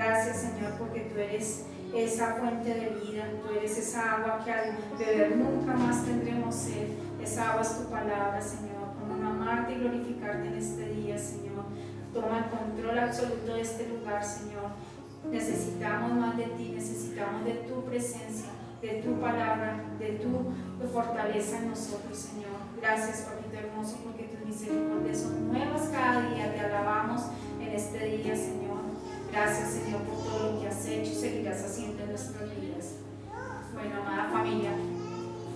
Gracias, Señor, porque tú eres esa fuente de vida, tú eres esa agua que al beber nunca más tendremos sed. Esa agua es tu palabra, Señor. Como amarte y glorificarte en este día, Señor. Toma el control absoluto de este lugar, Señor. Necesitamos más de ti, necesitamos de tu presencia, de tu palabra, de tu fortaleza en nosotros, Señor. Gracias, Papito hermoso, porque tus misericordias son nuevas cada día. Te alabamos en este día, Señor. Gracias, Señor, por todo lo que has hecho y seguirás haciendo en nuestras vidas. Bueno, amada familia,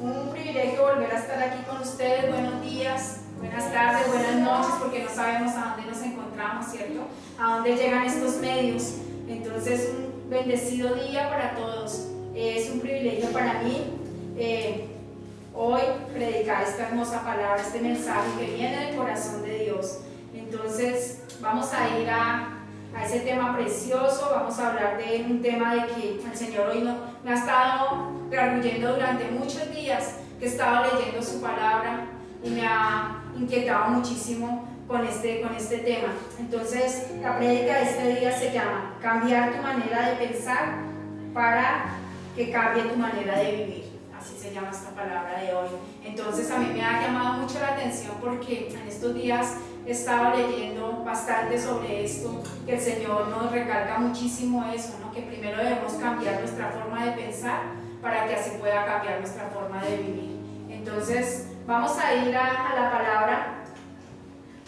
un privilegio volver a estar aquí con ustedes. Buenos días, buenas tardes, buenas noches, porque no sabemos a dónde nos encontramos, ¿cierto? A dónde llegan estos medios. Entonces, un bendecido día para todos. Es un privilegio para mí hoy predicar esta hermosa palabra, este mensaje que viene del corazón de Dios. Entonces, vamos a ir a ese tema precioso. Vamos a hablar de un tema de que el Señor hoy me ha estado redarguyendo durante muchos días, que he estado leyendo su palabra y me ha inquietado muchísimo con este tema. Entonces, la prédica de este día se llama Cambiar tu manera de pensar para que cambie tu manera de vivir. Así se llama esta palabra de hoy. Entonces, a mí me ha llamado mucho la atención porque en estos días he estado leyendo bastante sobre esto, que el Señor nos recalca muchísimo eso, ¿no? Que primero debemos cambiar nuestra forma de pensar para que así pueda cambiar nuestra forma de vivir. Entonces, vamos a ir a la palabra,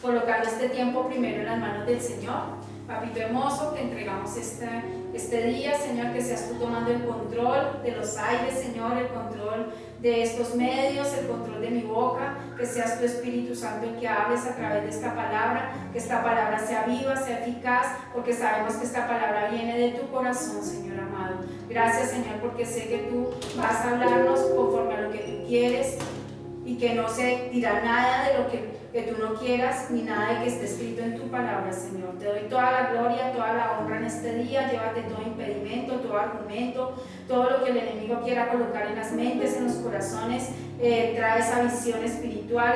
colocando este tiempo primero en las manos del Señor. Papito hermoso, te entregamos este día, Señor, que seas tú tomando el control de los aires, Señor, el control de estos medios, el control de mi boca, que seas tu Espíritu Santo el que hables a través de esta palabra, que esta palabra sea viva, sea eficaz, porque sabemos que esta palabra viene de tu corazón, Señor amado. Gracias, Señor, porque sé que tú vas a hablarnos conforme a lo que tú quieres y que no se dirá nada de lo que tú no quieras, ni nada de que esté escrito en tu palabra, Señor. Te doy toda la gloria, toda la honra en este día. Llévate todo impedimento, todo argumento, todo lo que el enemigo quiera colocar en las mentes, en los corazones. Trae esa visión espiritual,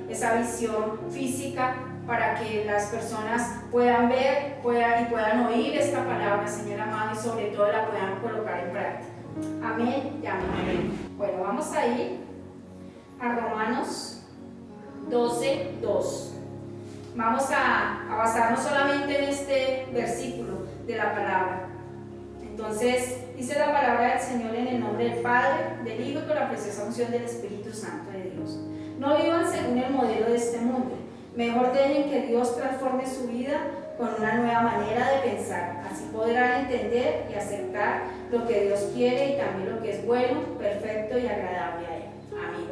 esa visión física, para que las personas puedan ver y puedan oír esta palabra, Señor amado, y sobre todo la puedan colocar en práctica. Amén y amén. Bueno, vamos a ir a Romanos 12:2. Vamos a basarnos solamente en este versículo de la palabra. Entonces, dice la palabra del Señor en el nombre del Padre, del Hijo y con la preciosa unción del Espíritu Santo de Dios. No vivan según el modelo de este mundo. Mejor dejen que Dios transforme su vida con una nueva manera de pensar. Así podrán entender y aceptar lo que Dios quiere y también lo que es bueno, perfecto y agradable a Él. Amén.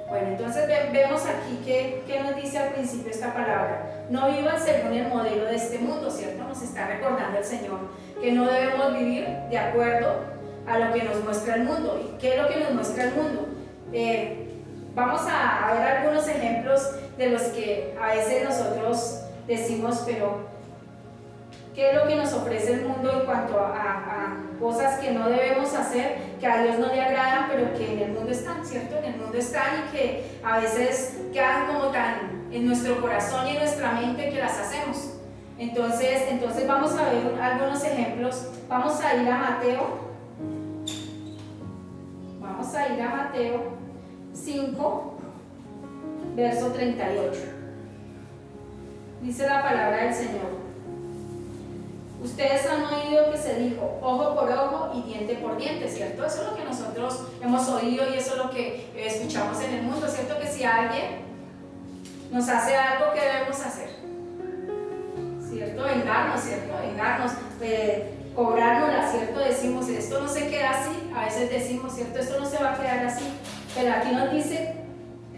Bueno, entonces vemos aquí que nos dice al principio esta palabra. No vivan según el modelo de este mundo, ¿cierto? Nos está recordando el Señor que no debemos vivir de acuerdo a lo que nos muestra el mundo. ¿Y qué es lo que nos muestra el mundo? Vamos a ver algunos ejemplos de los que a veces nosotros decimos, pero ¿qué es lo que nos ofrece el mundo en cuanto a cosas que no debemos hacer, que a Dios no le agradan, pero que en el mundo están, ¿cierto? En el mundo están y que a veces quedan como tan en nuestro corazón y en nuestra mente que las hacemos. Entonces vamos a ver algunos ejemplos. Vamos a ir a Mateo 5, verso 38. Dice la palabra del Señor. Ustedes han oído que se dijo ojo por ojo y diente por diente, ¿cierto? Eso es lo que nosotros hemos oído y eso es lo que escuchamos en el mundo, ¿cierto? Que si alguien nos hace algo, ¿qué debemos hacer? ¿Cierto? Vengarnos, ¿cierto? Vengarnos, cobrárnosla, ¿cierto? Decimos, esto no se queda así, a veces decimos, ¿cierto? Esto no se va a quedar así, pero aquí nos dice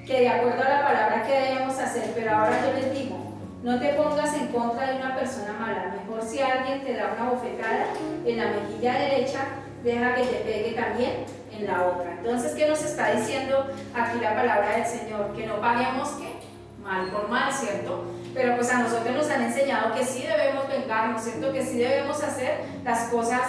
que de acuerdo a la palabra que debemos hacer, pero ahora yo les digo, no te pongas en contra de una persona mala. Mejor si alguien te da una bofetada en la mejilla derecha, deja que te pegue también en la otra. Entonces, ¿qué nos está diciendo aquí la palabra del Señor? Que no paguemos, ¿qué? Mal por mal, ¿cierto? Pero pues a nosotros nos han enseñado que sí debemos vengarnos, ¿cierto? Que sí debemos hacer las cosas,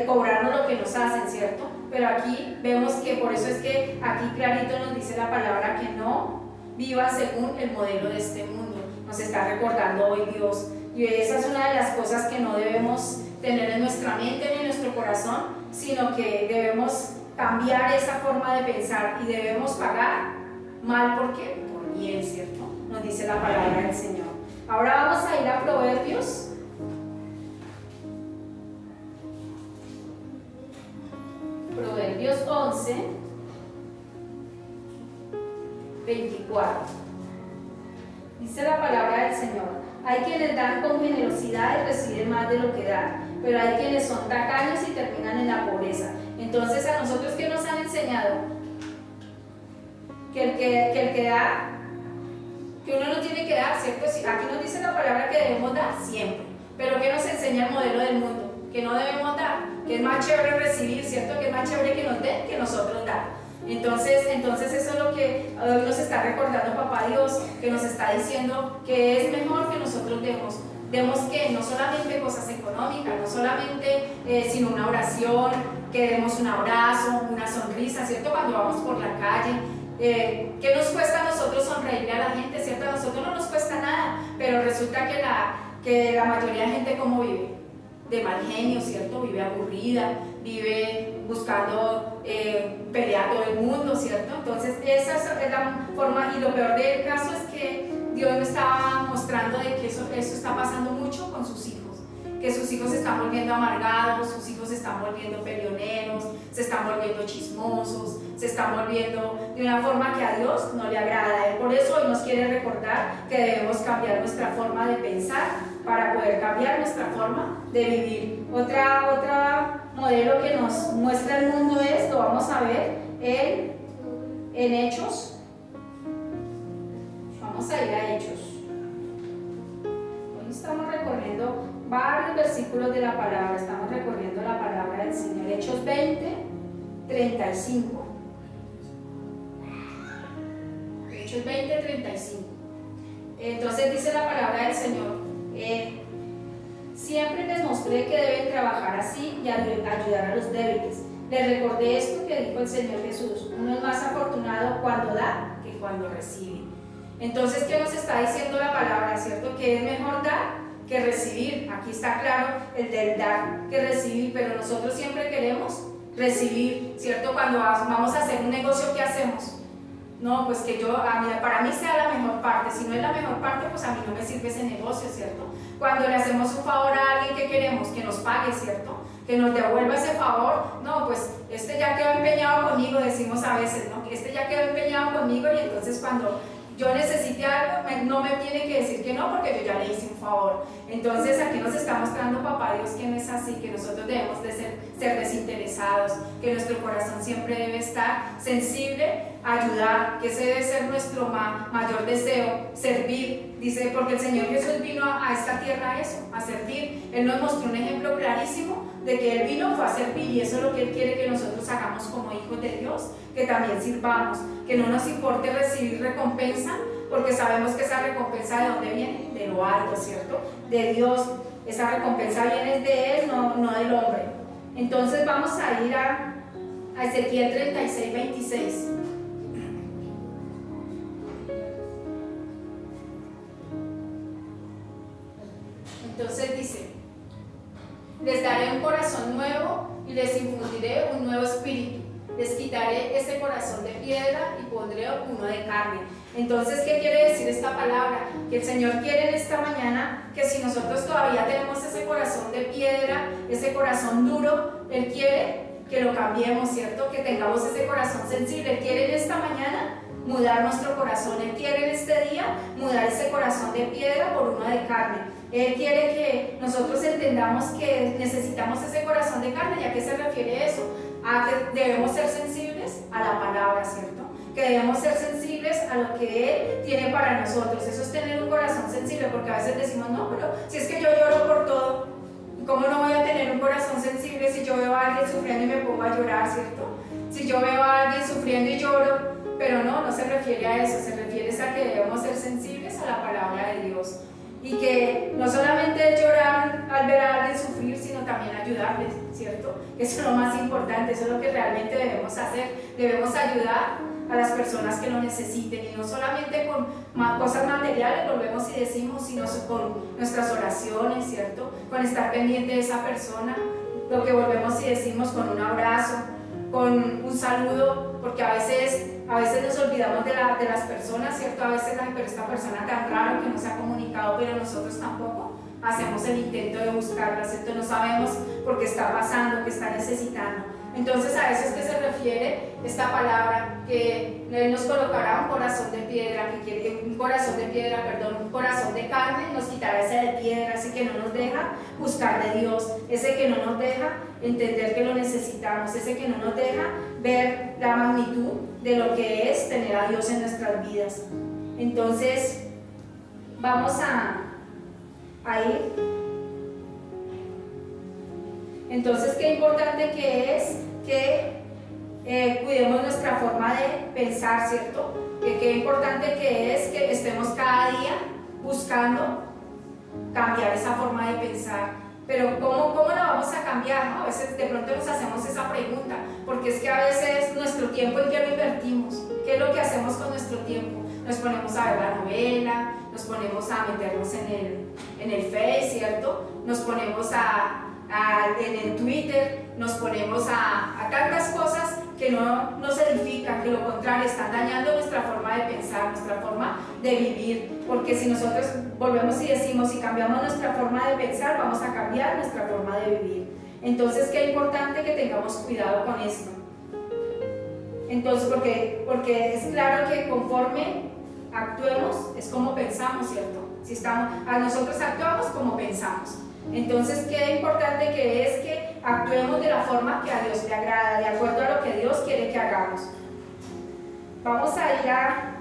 cobrarnos lo que nos hacen, ¿cierto? Pero aquí vemos que por eso es que aquí clarito nos dice la palabra que no viva según el modelo de este mundo. Nos está recordando hoy Dios, y esa es una de las cosas que no debemos tener en nuestra mente ni en nuestro corazón, sino que debemos cambiar esa forma de pensar y debemos pagar mal. ¿Por qué? Por bien, ¿cierto? Nos dice la palabra del Señor. Ahora vamos a ir a Proverbios. Proverbios 11, 24. Dice la palabra del Señor: hay quienes dan con generosidad y reciben más de lo que dan, pero hay quienes son tacaños y terminan en la pobreza. Entonces, a nosotros, ¿qué nos han enseñado? Que el que da, que uno no tiene que dar, ¿cierto? Aquí nos dice la palabra que debemos dar siempre, pero ¿qué nos enseña el modelo del mundo? Que no debemos dar, que es más chévere recibir, ¿cierto? Que es más chévere que nos den que nosotros dar. Entonces eso es lo que hoy nos está recordando Papá Dios, que nos está diciendo que es mejor que nosotros demos que no solamente cosas económicas, no solamente sino una oración, que demos un abrazo, una sonrisa, ¿cierto? Cuando vamos por la calle, ¿qué nos cuesta a nosotros sonreírle a la gente, ¿cierto? A nosotros no nos cuesta nada, pero resulta que la mayoría de gente, ¿cómo vive? De mal genio, ¿cierto? Vive aburrida, vive buscando pelear todo el mundo, ¿cierto? Entonces esa es la forma, y lo peor del caso es que Dios me estaba mostrando de que eso está pasando mucho con sus hijos, que sus hijos se están volviendo amargados, sus hijos se están volviendo peleoneros, se están volviendo chismosos, se están volviendo de una forma que a Dios no le agrada. Él por eso hoy nos quiere recordar que debemos cambiar nuestra forma de pensar para poder cambiar nuestra forma de vivir. Otra modelo que nos muestra el mundo lo vamos a ver en Hechos. Vamos a ir a Hechos. Hoy estamos recorriendo varios versículos de la palabra, estamos recorriendo la palabra del Señor. Hechos 20, 35. Hechos 20, 35. Entonces dice la palabra del Señor: siempre les mostré que deben trabajar así y ayudar a los débiles. Les recordé esto que dijo el Señor Jesús: uno es más afortunado cuando da que cuando recibe. Entonces, ¿qué nos está diciendo la palabra? ¿Cierto? Que es mejor dar que recibir. Aquí está claro el del dar que recibir, pero nosotros siempre queremos recibir, ¿cierto? Cuando vamos a hacer un negocio, ¿qué hacemos? No, pues que para mí sea la mejor parte. Si no es la mejor parte, pues a mí no me sirve ese negocio, ¿cierto? Cuando le hacemos un favor a alguien, que queremos que nos pague, ¿cierto? Que nos devuelva ese favor. No, pues este ya quedó empeñado conmigo, decimos a veces, ¿no? Este ya quedó empeñado conmigo, y entonces cuando yo necesite algo, no me tiene que decir que no, porque yo ya le hice un favor. Entonces aquí nos está mostrando Papá Dios que no es así, que nosotros debemos de ser desinteresados, que nuestro corazón siempre debe estar sensible, ayudar, que ese debe ser nuestro mayor deseo, servir. Dice, porque el Señor Jesús vino a esta tierra a eso, a servir. Él nos mostró un ejemplo clarísimo de que Él vino fue a servir, y eso es lo que Él quiere que nosotros hagamos como hijos de Dios, que también sirvamos, que no nos importe recibir recompensa, porque sabemos que esa recompensa ¿de dónde viene? De lo alto, ¿cierto? De Dios. Esa recompensa viene de Él, no del hombre. Entonces vamos a ir a Ezequiel 36, 26. Entonces dice: les daré un corazón nuevo y les infundiré un nuevo espíritu. Les quitaré ese corazón de piedra y pondré uno de carne. Entonces, ¿qué quiere decir esta palabra? Que el Señor quiere en esta mañana que si nosotros todavía tenemos ese corazón de piedra, ese corazón duro, Él quiere que lo cambiemos, ¿cierto? Que tengamos ese corazón sensible. Él quiere en esta mañana mudar nuestro corazón. Él quiere en este día mudar ese corazón de piedra por uno de carne. Él quiere que nosotros entendamos que necesitamos ese corazón de carne. ¿Y a qué se refiere eso? A que debemos ser sensibles a la palabra, ¿cierto? Que debemos ser sensibles a lo que Él tiene para nosotros. Eso es tener un corazón sensible, porque a veces decimos, no, pero si es que yo lloro por todo, ¿cómo no voy a tener un corazón sensible si yo veo a alguien sufriendo y me pongo a llorar, ¿cierto? Si yo veo a alguien sufriendo y lloro, pero no se refiere a eso, se refiere a que debemos ser sensibles a la palabra de Dios. Y que no solamente es llorar al ver a alguien sufrir, sino también ayudarles, ¿cierto? Eso es lo más importante, eso es lo que realmente debemos hacer. Debemos ayudar a las personas que lo necesiten, y no solamente con cosas materiales, volvemos y decimos, sino con nuestras oraciones, ¿cierto? Con estar pendiente de esa persona, lo que volvemos y decimos, con un abrazo, con un saludo, porque a veces nos olvidamos de las personas, ¿cierto? A veces, pero esta persona tan raro que no se ha comunicado, pero nosotros tampoco hacemos el intento de buscarla, ¿cierto? No sabemos por qué está pasando, qué está necesitando. Entonces a eso es que se refiere esta palabra, que Él nos colocará un corazón de piedra, un corazón de carne, nos quitará ese de piedra, ese que no nos deja buscar de Dios, ese que no nos deja entender que lo necesitamos, ese que no nos deja ver la magnitud de lo que es tener a Dios en nuestras vidas. Entonces vamos a ir. Entonces, qué importante que es que cuidemos nuestra forma de pensar, ¿cierto? Que qué importante que es que estemos cada día buscando cambiar esa forma de pensar. Pero ¿cómo la vamos a cambiar? ¿No? A veces de pronto nos hacemos esa pregunta, porque es que a veces nuestro tiempo, ¿en qué lo invertimos? ¿Qué es lo que hacemos con nuestro tiempo? Nos ponemos a ver la novela, nos ponemos a meternos en el Face, ¿cierto? Nos ponemos en el Twitter, nos ponemos a tantas cosas que no nos edifican, que lo contrario, están dañando nuestra forma de pensar, nuestra forma de vivir, porque si nosotros volvemos y decimos, si cambiamos nuestra forma de pensar, vamos a cambiar nuestra forma de vivir. Entonces, qué importante que tengamos cuidado con esto. Entonces, porque es claro que conforme actuemos, es como pensamos, ¿cierto? Nosotros actuamos como pensamos. Entonces, qué importante que es que actuemos de la forma que a Dios le agrada, de acuerdo a lo que Dios quiere que hagamos. Vamos a ir a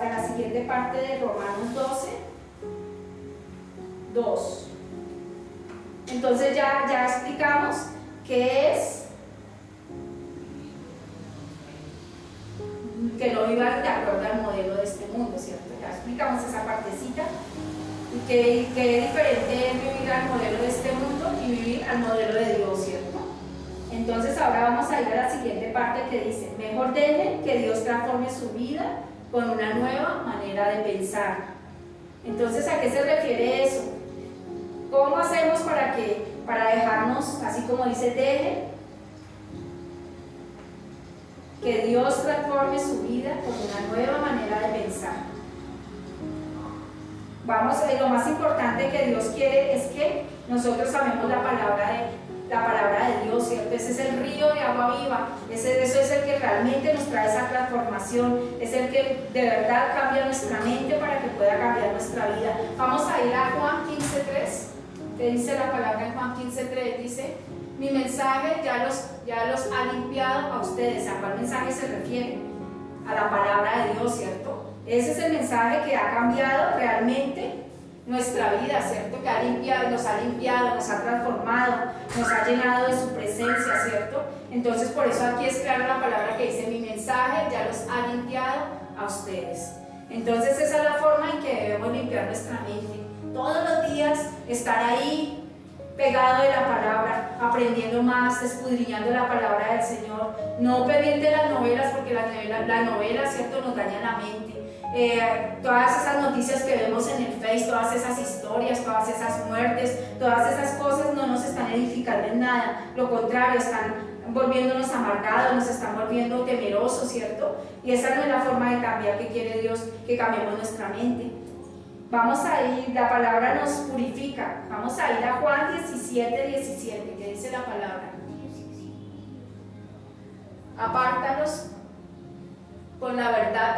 la siguiente parte de Romanos 12, 2. Entonces ya explicamos qué es que no vivan de acuerdo al modelo de este mundo, ¿cierto? Ya explicamos esa partecita. Y que es diferente vivir al modelo de este mundo y vivir al modelo de Dios, ¿cierto? Entonces ahora vamos a ir a la siguiente parte que dice, mejor dejen que Dios transforme su vida con una nueva manera de pensar. Entonces, ¿a qué se refiere eso? ¿Cómo hacemos para dejarnos, así como dice, dejen que Dios transforme su vida con una nueva manera de pensar? Lo más importante que Dios quiere es que nosotros sabemos la palabra de Dios, ¿cierto? Ese es el río de agua viva, eso es el que realmente nos trae esa transformación, es el que de verdad cambia nuestra mente para que pueda cambiar nuestra vida. Vamos a ir a Juan 15:3, que dice la palabra en Juan 15:3, dice, mi mensaje ya los ha limpiado a ustedes. ¿A cuál mensaje se refiere? A la palabra de Dios, ¿cierto? Ese es el mensaje que ha cambiado realmente nuestra vida, ¿cierto? Que nos ha limpiado, nos ha transformado, nos ha llenado de su presencia, ¿cierto? Entonces, por eso aquí es clara la palabra que dice, mi mensaje ya los ha limpiado a ustedes. Entonces, esa es la forma en que debemos limpiar nuestra mente. Todos los días estar ahí, pegado de la palabra, aprendiendo más, escudriñando la palabra del Señor, no pendiente de las novelas, porque las novelas, ¿cierto?, nos dañan la mente. Todas esas noticias que vemos en el Face, todas esas historias, todas esas muertes, todas esas cosas no nos están edificando en nada, lo contrario, están volviéndonos amargados, nos están volviendo temerosos, ¿cierto? Y esa no es la forma de cambiar que quiere Dios, que cambiemos nuestra mente. Vamos a ir, la palabra nos purifica. Vamos a ir a Juan 17:17, que dice la palabra. Apártalos con la verdad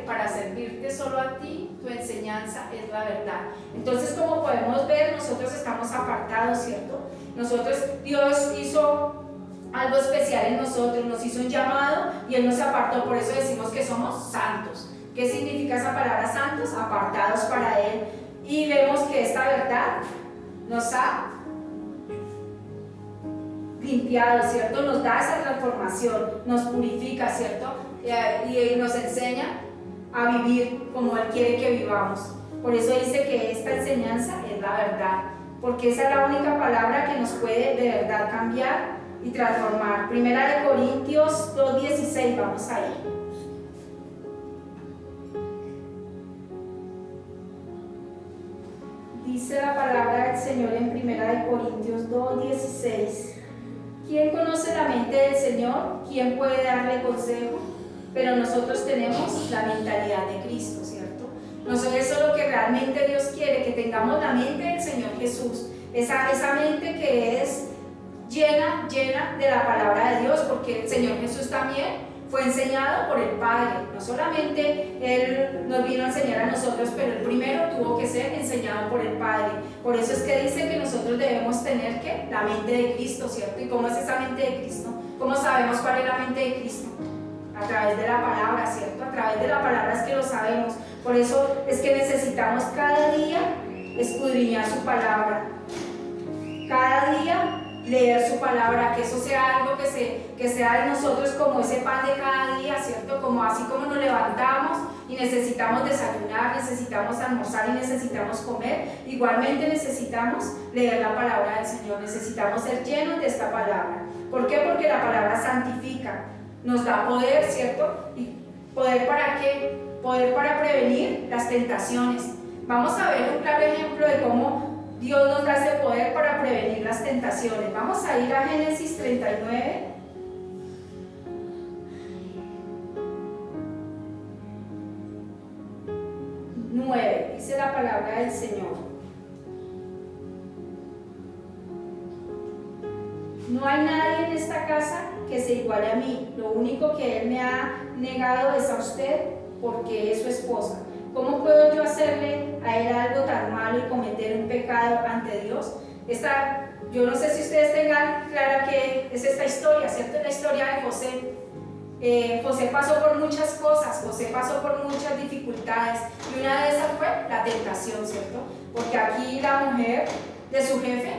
para servirte solo a ti, tu enseñanza es la verdad. Entonces, como podemos ver, nosotros estamos apartados, ¿cierto? Dios hizo algo especial en nosotros, nos hizo un llamado y Él nos apartó, por eso decimos que somos santos. ¿Qué significa esa palabra santos? Apartados para Él. Y vemos que esta verdad nos ha limpiado, ¿cierto? Nos da esa transformación, nos purifica, ¿cierto? Y nos enseña a vivir como Él quiere que vivamos. Por eso dice que esta enseñanza es la verdad, porque esa es la única palabra que nos puede de verdad cambiar y transformar. Primera de Corintios 2:16, vamos a ir. Dice la palabra del Señor en 1 Corintios 2:16. ¿Quién conoce la mente del Señor? ¿Quién puede darle consejo? Pero nosotros tenemos la mentalidad de Cristo, ¿cierto? Eso es lo que realmente Dios quiere, que tengamos la mente del Señor Jesús. Esa mente que es llena de la palabra de Dios, porque el Señor Jesús también fue enseñado por el Padre. No solamente Él nos vino a enseñar a nosotros, pero el primero tuvo que ser enseñado por el Padre. Por eso es que dice que nosotros debemos tener ¿qué? La mente de Cristo, ¿cierto? ¿Y cómo es esa mente de Cristo? ¿Cómo sabemos cuál es la mente de Cristo? A través de la palabra, ¿cierto? A través de la palabra es que lo sabemos. Por eso es que necesitamos cada día escudriñar su palabra. Cada día leer su palabra, que eso sea algo que sea de nosotros como ese pan de cada día, ¿cierto? Como así como nos levantamos y necesitamos desayunar, necesitamos almorzar y necesitamos comer, igualmente necesitamos leer la palabra del Señor, necesitamos ser llenos de esta palabra. ¿Por qué? Porque la palabra santifica, nos da poder, ¿cierto? ¿Y poder para qué? Poder para prevenir las tentaciones. Vamos a ver un claro ejemplo de cómo Dios nos da ese poder para prevenir las tentaciones. Vamos a ir a Génesis 39. Dice la palabra del Señor. No hay nadie en esta casa que se iguale a mí. Lo único que Él me ha negado es a usted, porque es su esposa. ¿Cómo puedo yo hacerle a Él algo tan malo y cometer un pecado ante Dios? Yo no sé si ustedes tengan clara qué es esta historia, ¿cierto? Es la historia de José. José pasó por muchas cosas, José pasó por muchas dificultades, y una de esas fue la tentación, ¿cierto? Porque aquí la mujer de su jefe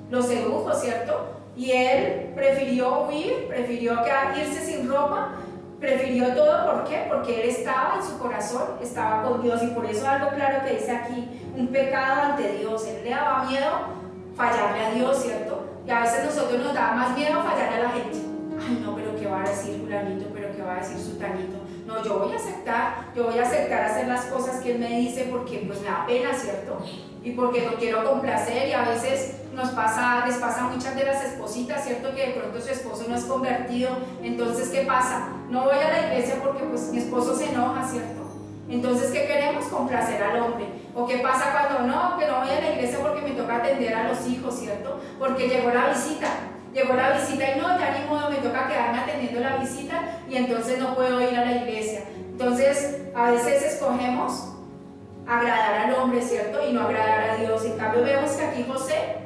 lo sedujo, ¿cierto? Y él prefirió huir, prefirió irse sin ropa, prefirió todo. ¿Por qué? Porque él estaba en su corazón, estaba con Dios, y por eso algo claro que dice aquí, un pecado ante Dios. Él le daba miedo fallarle a Dios, ¿cierto? Y a veces nosotros nos da más miedo fallarle a la gente. Ay, no, pero ¿qué va a decir fulanito? ¿Pero qué va a decir sutanito? No, yo voy a aceptar hacer las cosas que Él me dice, porque pues me da pena, ¿cierto? Y porque lo quiero complacer, y a veces les pasa a muchas de las espositas, ¿cierto? Que de pronto su esposo no es convertido. Entonces, ¿qué pasa? No voy a la iglesia porque pues mi esposo se enoja, ¿cierto? Entonces, ¿qué queremos? Complacer al hombre. ¿O qué pasa cuando no? Que no voy a la iglesia porque me toca atender a los hijos, ¿cierto? Porque llegó la visita y no, ya ni modo, me toca quedarme atendiendo la visita, y entonces no puedo ir a la iglesia. Entonces, a veces escogemos agradar al hombre, ¿cierto? Y no agradar a Dios. En cambio, vemos que aquí José,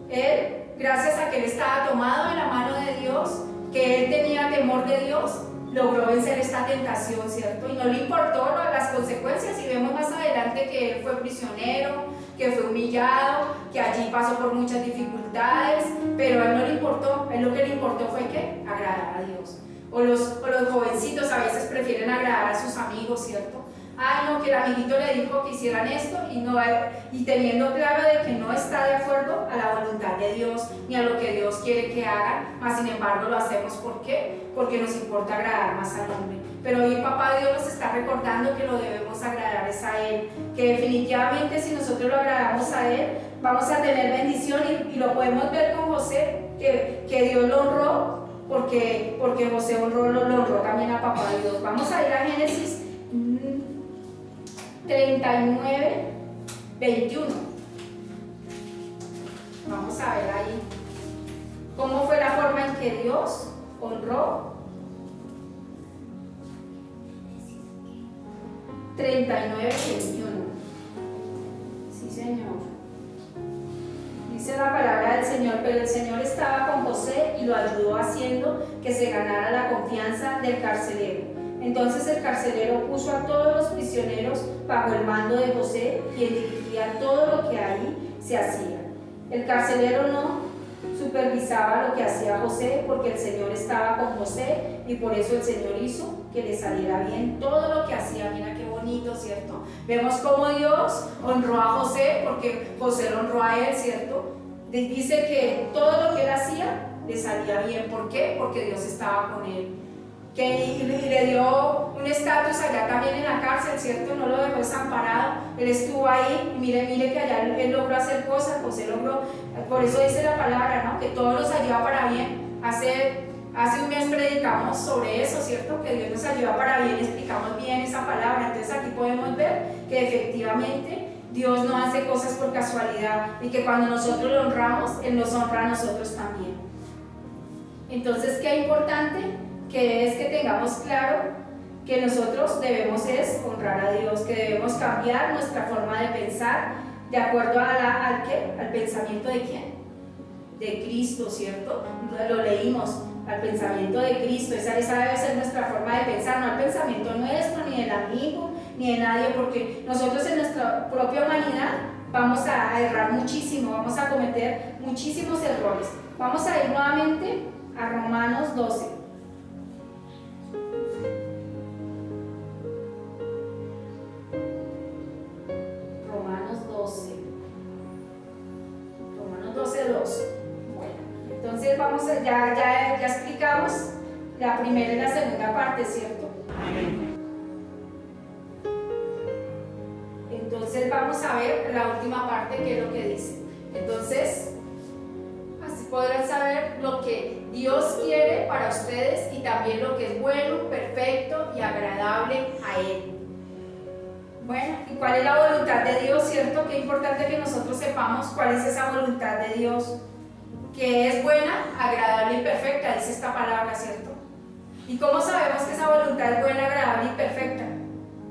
él, gracias a que él estaba tomado de la mano de Dios, que él tenía temor de Dios, logró vencer esta tentación, ¿cierto? Y no le importó las consecuencias, y vemos más adelante que él fue prisionero, que fue humillado, que allí pasó por muchas dificultades, pero a él no le importó. A él lo que le importó fue ¿qué? Agradar a Dios. O los jovencitos a veces prefieren agradar a sus amigos, ¿cierto? Ay, no, que el amiguito le dijo que hicieran esto, y teniendo claro de que no está de acuerdo a la voluntad de Dios ni a lo que Dios quiere que hagan, mas sin embargo lo hacemos. ¿Por qué? Porque nos importa agradar más al hombre. Pero hoy Papá Dios nos está recordando que lo debemos agradar es a Él, que definitivamente si nosotros lo agradamos a Él, vamos a tener bendición, y lo podemos ver con José, que Dios lo honró, porque José lo honró también a Papá Dios. Vamos a ir a Génesis 39, 21. Vamos a ver ahí cómo fue la forma en que Dios honró. 39, 21. Sí, Señor. Dice la palabra del Señor: pero el Señor estaba con José y lo ayudó haciendo que se ganara la confianza del carcelero. Entonces el carcelero puso a todos los prisioneros bajo el mando de José, quien dirigía todo lo que ahí se hacía. El carcelero no supervisaba lo que hacía José, porque el Señor estaba con José, y por eso el Señor hizo que le saliera bien todo lo que hacía. Mira qué bonito, ¿cierto? Vemos cómo Dios honró a José, porque José lo honró a él, ¿cierto? Dice que todo lo que él hacía le salía bien. ¿Por qué? Porque Dios estaba con él. y le dio un estatus allá también en la cárcel, ¿cierto? No lo dejó desamparado, él estuvo ahí, y mire que allá él logró hacer cosas, José logró, por eso dice la palabra, ¿no? Que todo nos ayuda para bien. Hace un mes predicamos sobre eso, ¿cierto? Que Dios nos ayuda para bien, explicamos bien esa palabra. Entonces aquí podemos ver que efectivamente Dios no hace cosas por casualidad y que cuando nosotros lo honramos, Él nos honra a nosotros también. Entonces, qué importante que es que tengamos claro que nosotros debemos es honrar a Dios, que debemos cambiar nuestra forma de pensar de acuerdo al pensamiento de quién, de Cristo, ¿cierto? Lo leímos, al pensamiento de Cristo. Esa debe ser nuestra forma de pensar, no al pensamiento nuestro, ni del amigo, ni de nadie, porque nosotros en nuestra propia humanidad vamos a errar muchísimo, vamos a cometer muchísimos errores. Vamos a ir nuevamente a Romanos 12. Romanos 12, 2. Bueno, entonces ya explicamos la primera y la segunda parte, ¿cierto? Entonces vamos a ver la última parte, que es lo que dice. Entonces, así podrán saber lo que Dios quiere para ustedes y también lo que es bueno, perfecto y agradable a Él. Bueno, ¿y cuál es la voluntad de Dios, cierto? Qué importante que nosotros sepamos cuál es esa voluntad de Dios, que es buena, agradable y perfecta, dice esta palabra, ¿cierto? ¿Y cómo sabemos que esa voluntad es buena, agradable y perfecta?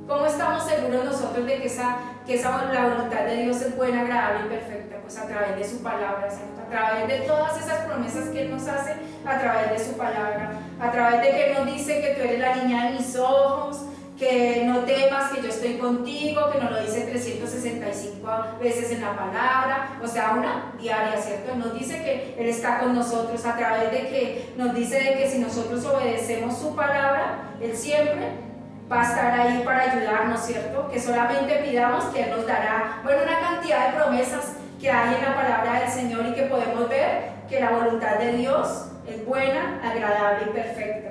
¿Cómo estamos seguros nosotros de que la voluntad de Dios es buena, agradable y perfecta? Pues a través de su palabra, ¿cierto? A través de todas esas promesas que Él nos hace, a través de su palabra, a través de que Él nos dice que tú eres la niña de mis ojos, que no temas, que yo estoy contigo, que nos lo dice 365 veces en la palabra, o sea, una diaria, ¿cierto? Él nos dice que Él está con nosotros, a través de que nos dice de que si nosotros obedecemos su palabra, Él siempre va a estar ahí para ayudarnos, ¿cierto? Que solamente pidamos que Él nos dará, bueno, una cantidad de promesas que hay en la palabra del Señor y que podemos ver que la voluntad de Dios es buena, agradable y perfecta.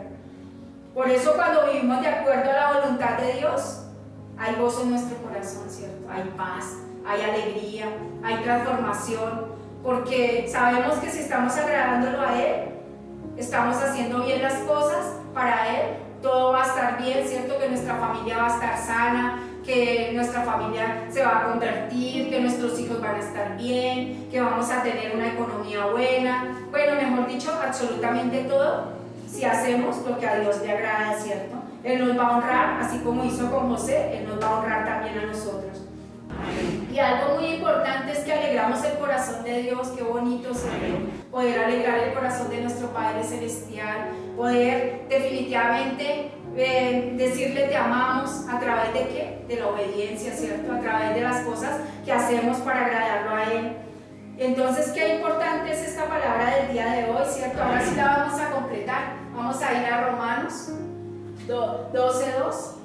Por eso cuando vivimos de acuerdo a la voluntad de Dios, hay gozo en nuestro corazón, ¿cierto? Hay paz, hay alegría, hay transformación, porque sabemos que si estamos agradándolo a Él, estamos haciendo bien las cosas para Él, todo va a estar bien, ¿cierto? Que nuestra familia va a estar sana, que nuestra familia se va a convertir, que nuestros hijos van a estar bien, que vamos a tener una economía buena, bueno, mejor dicho, absolutamente todo. Si hacemos lo que a Dios le agrada, ¿cierto? Él nos va a honrar, así como hizo con José, Él nos va a honrar también a nosotros. Y algo muy importante es que alegramos el corazón de Dios. Qué bonito sería poder alegrar el corazón de nuestro Padre Celestial, poder definitivamente decirle te amamos a través de ¿qué? De la obediencia, ¿cierto? A través de las cosas que hacemos para agradarlo a Él. Entonces, qué importante es esta palabra del día de hoy, ¿cierto? Ahora sí la vamos a completar. Vamos a ir a Romanos 12:2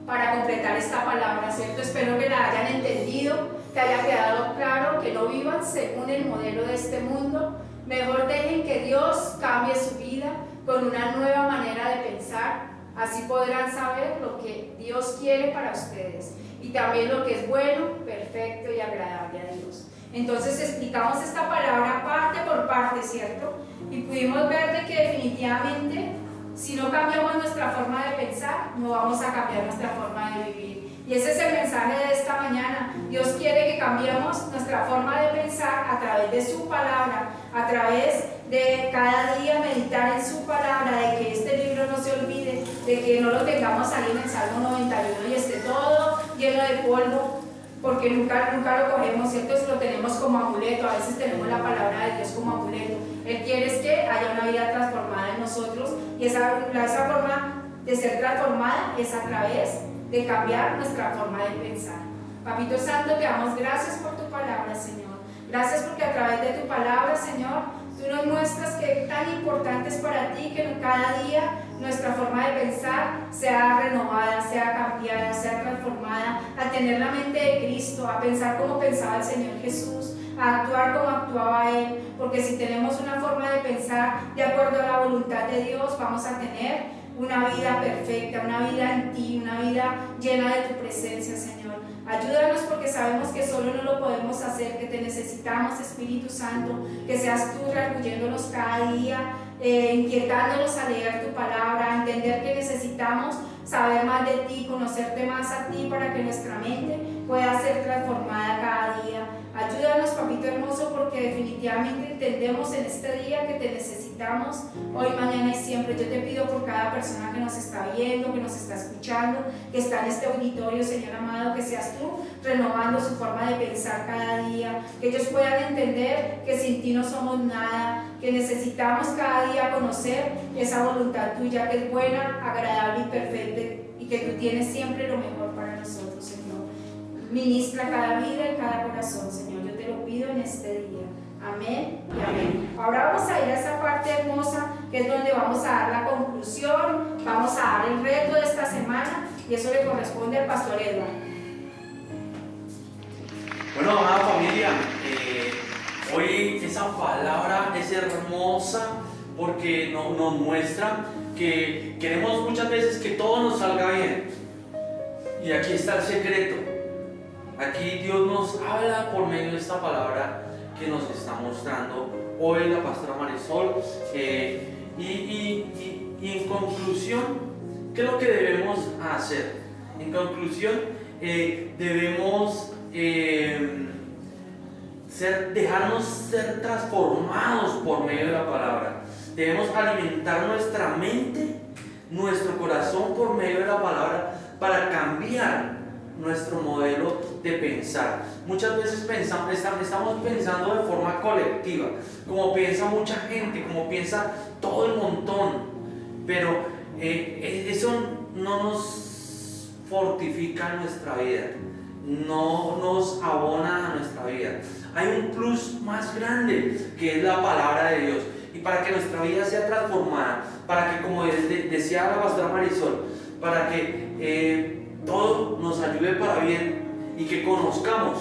para completar esta palabra, ¿cierto? Espero que la hayan entendido, que haya quedado claro, que no vivan según el modelo de este mundo. Mejor dejen que Dios cambie su vida con una nueva manera de pensar. Así podrán saber lo que Dios quiere para ustedes y también lo que es bueno, perfecto y agradable a Dios. Entonces explicamos esta palabra parte por parte, ¿cierto? Y pudimos ver de que definitivamente si no cambiamos nuestra forma de pensar, no vamos a cambiar nuestra forma de vivir. Y ese es el mensaje de esta mañana. Dios quiere que cambiemos nuestra forma de pensar a través de su palabra, a través de cada día meditar en su palabra, de que este libro no se olvide, de que no lo tengamos ahí en el Salmo 91 y esté todo lleno de polvo, porque nunca lo cogemos, ¿cierto? Lo tenemos como amuleto, a veces tenemos la palabra de Dios como amuleto. Él quiere es que haya una vida transformada en nosotros y esa forma de ser transformada es a través de cambiar nuestra forma de pensar. Papito Santo, te damos gracias por tu palabra, Señor. Gracias porque a través de tu palabra, Señor, tú nos muestras que es tan importante es para ti que cada día nuestra forma de pensar sea renovada, sea cambiada, sea transformada, a tener la mente de Cristo, a pensar como pensaba el Señor Jesús, a actuar como actuaba Él, porque si tenemos una forma de pensar de acuerdo a la voluntad de Dios, vamos a tener una vida perfecta, una vida en ti, una vida llena de tu presencia, Señor. Ayúdanos porque sabemos que solo no lo podemos hacer, que te necesitamos, Espíritu Santo, que seas tú rearguyéndonos cada día, inquietándonos a leer tu palabra, a entender que necesitamos saber más de ti, conocerte más a ti para que nuestra mente pueda ser transformada cada día. Ayúdanos, papito hermoso, porque definitivamente entendemos en este día que te necesitamos hoy, mañana y siempre. Yo te pido por cada persona que nos está viendo, que nos está escuchando, que está en este auditorio, Señor amado, que seas tú renovando su forma de pensar cada día, que ellos puedan entender que sin ti no somos nada, que necesitamos cada día conocer esa voluntad tuya que es buena, agradable y perfecta, y que tú tienes siempre lo mejor para nosotros, Señor. Ministra cada vida y cada corazón, Señor. Yo te lo pido en este día. Amén y amén. Ahora vamos a ir a esa parte hermosa que es donde vamos a dar la conclusión, vamos a dar el reto de esta semana y eso le corresponde al pastor Edward. Bueno, amada familia, hoy esa palabra es hermosa porque nos muestra que queremos muchas veces que todo nos salga bien. Y aquí está el secreto. Aquí Dios nos habla por medio de esta palabra que nos está mostrando hoy la pastora Marisol. Y en conclusión, ¿qué es lo que debemos hacer? En conclusión, debemos dejarnos ser transformados por medio de la palabra. Debemos alimentar nuestra mente, nuestro corazón por medio de la palabra para cambiar nuestro modelo de pensar. Muchas veces estamos pensando de forma colectiva, como piensa mucha gente, como piensa todo el montón, pero eso no nos fortifica nuestra vida, no nos abona a nuestra vida. Hay un plus más grande que es la palabra de Dios, y para que nuestra vida sea transformada, para que, como decía la pastora Marisol, para que todo nos ayude para bien y que conozcamos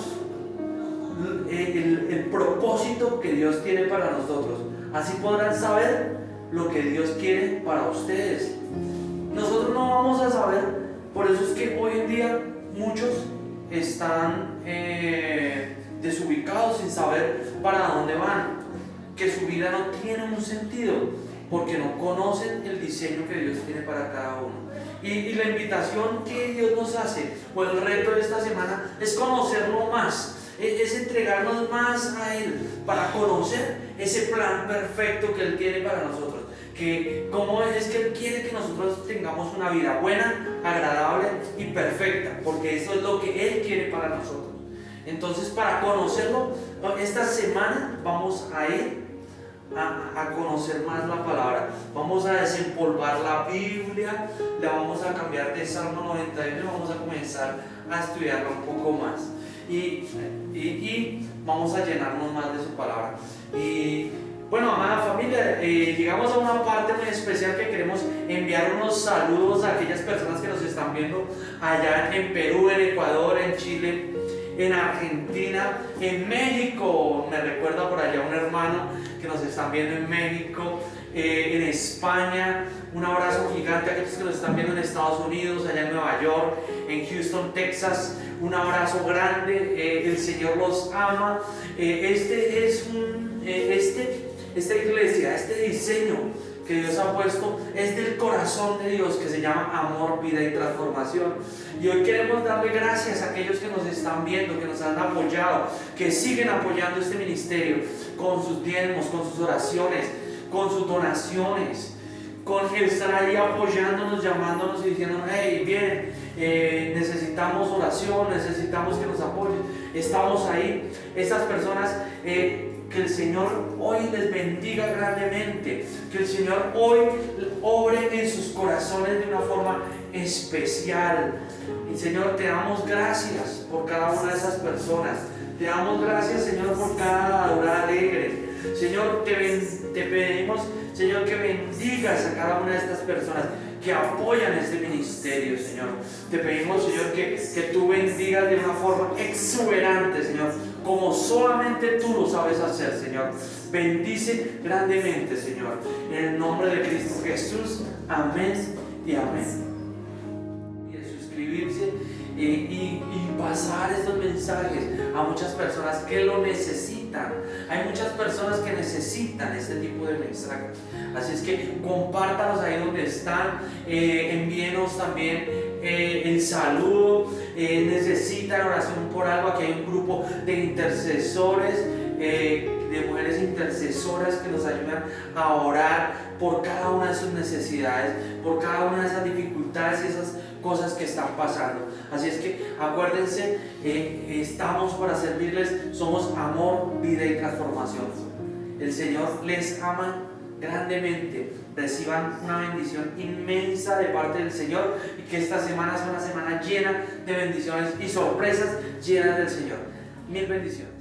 el propósito que Dios tiene para nosotros. Así podrán saber lo que Dios quiere para ustedes. Nosotros no vamos a saber, por eso es que hoy en día muchos están desubicados sin saber para dónde van, que su vida no tiene un sentido porque no conocen el diseño que Dios tiene para cada uno. Y la invitación que Dios nos hace, o el reto de esta semana, es conocerlo más, es entregarnos más a Él para conocer ese plan perfecto que Él tiene para nosotros. Que cómo es que Él quiere que nosotros tengamos una vida buena, agradable y perfecta, porque eso es lo que Él quiere para nosotros. Entonces, para conocerlo, esta semana vamos a ir a conocer más la palabra. Vamos a desempolvar la Biblia, la vamos a cambiar de Salmo 91 y vamos a comenzar a estudiarla un poco más. Y vamos a llenarnos más de su palabra. Y bueno, amada familia, llegamos a una parte muy especial que queremos enviar unos saludos a aquellas personas que nos están viendo allá en Perú, en Ecuador, en Chile, en Argentina, en México. Me recuerda por allá un hermano que nos están viendo en México, en España. Un abrazo gigante a aquellos que nos están viendo en Estados Unidos, allá en Nueva York, en Houston, Texas. Un abrazo grande, el Señor los ama. Esta iglesia, este diseño que Dios ha puesto es del corazón de Dios, que se llama amor, vida y transformación. Y hoy queremos darle gracias a aquellos que nos están viendo, que nos han apoyado, que siguen apoyando este ministerio con sus diezmos, con sus oraciones, con sus donaciones, con estar ahí apoyándonos, llamándonos y diciéndonos: hey, bien, necesitamos oración, necesitamos que nos apoyen. Estamos ahí. Estas personas, que el Señor hoy les bendiga grandemente, que el Señor hoy obre en sus corazones de una forma especial. Y Señor, te damos gracias por cada una de esas personas. Te damos gracias, Señor, por cada adorar alegre. Señor, te pedimos, Señor, que bendigas a cada una de estas personas que apoyan este ministerio, Señor. Te pedimos, Señor, que tú bendigas de una forma exuberante, Señor, como solamente tú lo sabes hacer, Señor. Bendice grandemente, Señor, en el nombre de Cristo Jesús. Amén y amén. Y de suscribirse y pasar estos mensajes a muchas personas que lo necesitan. Hay muchas personas que necesitan este tipo de mensajes. Así es que compártanos ahí donde están, envíenos también el saludo, necesitan oración por algo. Aquí hay un grupo de intercesores, de mujeres intercesoras que nos ayudan a orar por cada una de sus necesidades, por cada una de esas dificultades y esas cosas que están pasando. Así es que acuérdense, estamos para servirles, somos amor, vida y transformación. El Señor les ama grandemente. Reciban una bendición inmensa de parte del Señor y que esta semana sea una semana llena de bendiciones y sorpresas llenas del Señor. Mil bendiciones.